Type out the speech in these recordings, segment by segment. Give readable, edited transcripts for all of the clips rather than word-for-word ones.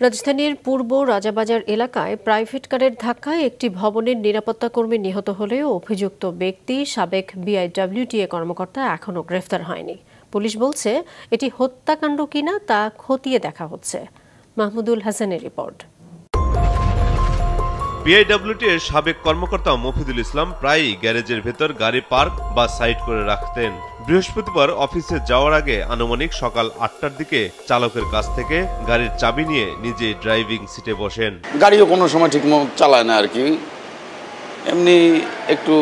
রাজধানীর পূর্ব রাজাবাজার এলাকায় প্রাইভেট কারের ধাক্কায় একটি ভবনের নিরাপত্তা কর্মী নিহত হলেও অভিযুক্ত ব্যক্তি সাবেক বিআইডব্লিউটিএ কর্মকর্তা এখনও গ্রেফতার হয়নি। পুলিশ বলছে এটি হত্যাকাণ্ড কিনা তা খতিয়ে দেখা হচ্ছে। মাহমুদুল হাসানের রিপোর্ট। বিআইডব্লিউটিএর সাবেক কর্মকর্তা মফিদুল ইসলাম প্রায়ই গ্যারেজের ভেতর গাড়ি পার্ক বা সাইড করে রাখতেন। বৃহস্পতিবার অফিসে যাওয়ার আগে আনুমানিক সকাল ৮টার দিকে চালকের কাছ থেকে গাড়ির চাবি নিয়ে নিজে ড্রাইভিং সিটে বসেন। গাড়িও কোনো সময় ঠিক মতো চালায় না আর কি, এমনি একটু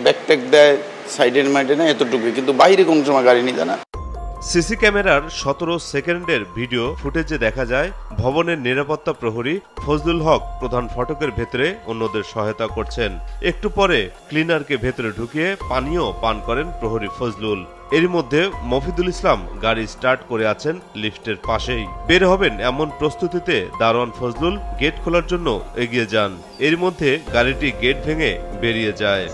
ব্যাকপ্যাক দেয়, সাইডের মাইডে না এতটুকুই, কিন্তু বাইরে কোনো সময় গাড়ি নিতে না। সিসি ক্যামেরার ১৭ সেকেন্ডের ভিডিও ফুটেজে দেখা যায় ভবনের নিরাপত্তা প্রহরী ফজলুল হক প্রধান ফটকের ভেতরে অন্যদের সহায়তা করছেন। একটু পরে ক্লিনারকে ভেতরে ঢুকিয়ে পানীয় পান করেন প্রহরী ফজলুল। এর মধ্যে মফিদুল ইসলাম গাড়ি স্টার্ট করে আছেন লিফটের পাশেই। বের হবেন এমন প্রস্তুতিতে দারোয়ান ফজলুল গেট খোলার জন্য এগিয়ে যান। এর মধ্যে গাড়িটি গেট ভেঙে বেরিয়ে যায়।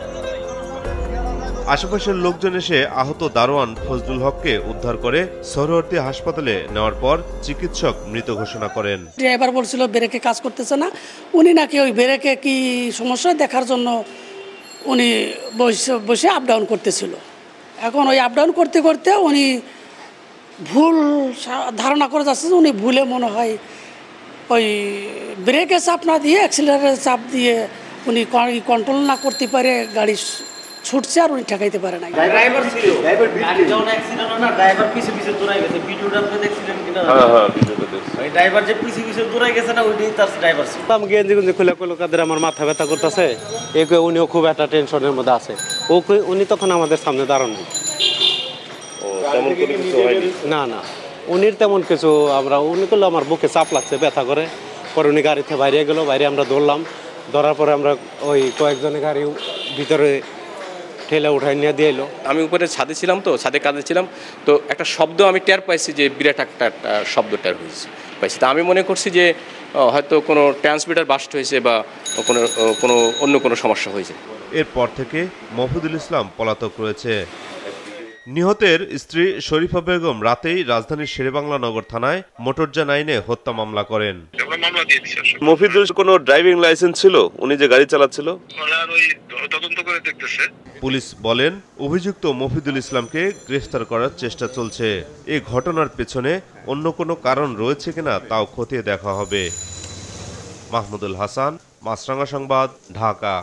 আশেপাশের লোকজন এসে আহত দারোয়ান ফজলুল হককে উদ্ধার করে সরোয়ার্দী হাসপাতালে নেওয়ার পর চিকিৎসক মৃত ঘোষণা করেন। ড্রাইভার বলছিল ব্রেকে কাজ করতেছে না, উনি নাকি ওই ব্রেকে কি সমস্যা দেখার জন্য উনি বসে আপ ডাউন করতেছিল। এখন ওই আপ ডাউন করতে করতে উনি ভুল ধারণা করে যাচ্ছে, উনি ভুলে মনে হয় ওই ব্রেকে চাপ না দিয়ে অ্যাক্সিলারের চাপ দিয়ে উনি কন্ট্রোল না করতে পারে গাড়ি ছুটছে আর উনি ঠেকাইতে পারে না। ড্রাইভার ছিল, ড্রাইভার গাড়ি যখন অ্যাক্সিডেন্ট হয় না, ড্রাইভার পিছে পিছে দৌড়াই গেছে। ভিডিওটা আপনি দেখছিলেন কিনা? হ্যাঁ ভিডিওটা দেখছি। ওই ড্রাইভার যে পিছে পিছে দৌড়াই গেছে না, ওইটাই তার ড্রাইভার ছিল। আমি গেঞ্জি গুঞ্জি খুলে কলকাতার আমার মাথা ব্যথা করতেছে, একে উনিও খুব একটা টেনশনের মধ্যে আছে। উনি তখন আমাদের সামনে দাঁড়ানো। না না, উনির তেমন কিছু উনি করলে আমার বুকে চাপ লাগছে, ব্যথা করে। পরে উনি গাড়িতে বাইরে গেল, বাইরে আমরা ধরলাম। ধরার পরে আমরা ওই কয়েকজনের গাড়ি ভিতরে ঠেলে উঠাই নিয়ে দিয়ে এলো। আমি উপরে ছাদে ছিলাম, তো ছাদে কাজে ছিলাম, তো একটা শব্দ আমি টের পাইছি যে বিরাট একটা শব্দ টের হয়েছে পাইছি। তা আমি মনে করছি যে হয়তো কোনো ট্রান্সমিটার বাস্ট হয়েছে বা অন্য কোনো সমস্যা হয়েছে। এরপর থেকে মফিদুল ইসলাম পলাতক রয়েছে। নিহতের স্ত্রী শরীফা বেগম রাতেই রাজধানীর শেরেবাংলা নগর থানায় মোটরযান আইনে হত্যা মামলা করেন। মফিদুল কোনো ড্রাইভিং লাইসেন্স ছিল? উনি যে গাড়ি চালাচ্ছিল? পুলিশ বলেন অভিযুক্ত মফিদুল ইসলামকে গ্রেফতার করার চেষ্টা চলছে। এই ঘটনার পেছনে অন্য কোনো কারণ রয়েছে কিনা তাও খতিয়ে দেখা হবে। মাহমুদুল হাসান, মাছরাঙা সংবাদ, ঢাকা।